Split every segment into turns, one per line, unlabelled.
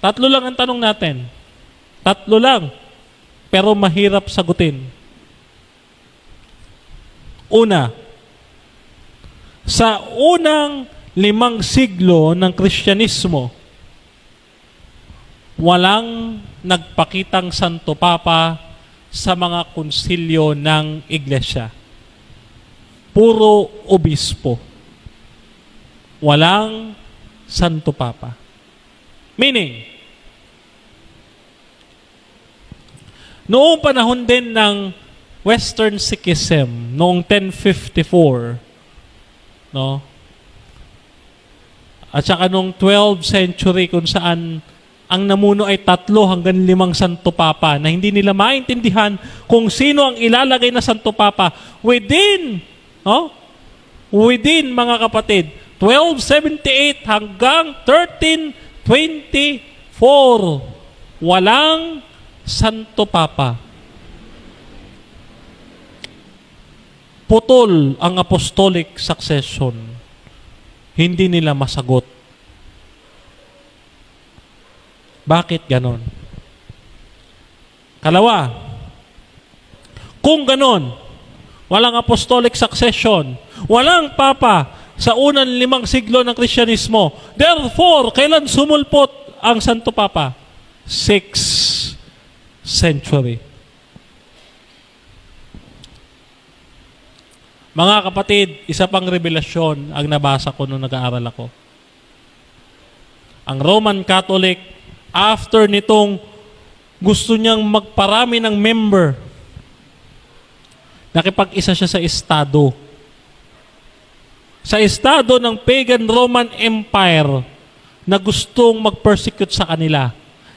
Tatlo lang ang tanong natin. Tatlo lang. Pero mahirap sagutin. Una, sa unang 5 siglo ng Kristyanismo, walang nagpakitang Santo Papa sa mga konsilyo ng Iglesia. Puro obispo. Walang Santo Papa. Meaning, noong panahon din ng Western Sikhism, noong 1054, no? At saka noong 12th century kung saan ang namuno ay 3 hanggang 5 Santo Papa na hindi nila maintindihan kung sino ang ilalagay na Santo Papa within, no? Within, mga kapatid, 1278 hanggang 1324, walang Santo Papa. Putol ang apostolic succession. Hindi nila masagot. Bakit ganon? Kalawa, kung ganon, walang apostolic succession, walang Papa sa unang 5 siglo ng Kristyanismo, therefore, kailan sumulpot ang Santo Papa? 6th century. Mga kapatid, isa pang revelasyon ang nabasa ko nung nag-aaral ako. Ang Roman Catholic, after nitong gusto niyang magparami ng member, nakipag-isa siya sa estado. Sa estado ng pagan Roman Empire na gustong mag-persecute sa kanila.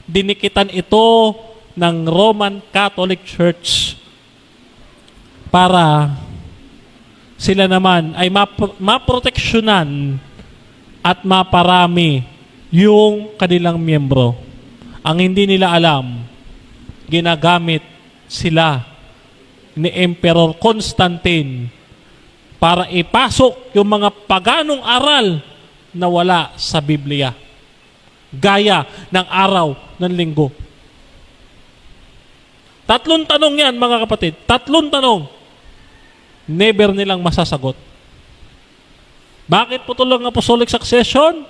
Dinikitan ito ng Roman Catholic Church para sila naman ay maproteksyonan at maparami yung kanilang miyembro. Ang hindi nila alam, ginagamit sila ni Emperor Constantine para ipasok yung mga paganong aral na wala sa Biblia. Gaya ng araw ng linggo. 3 tanong yan, mga kapatid. 3 tanong. Never nilang masasagot. Bakit putol ang apostolic succession?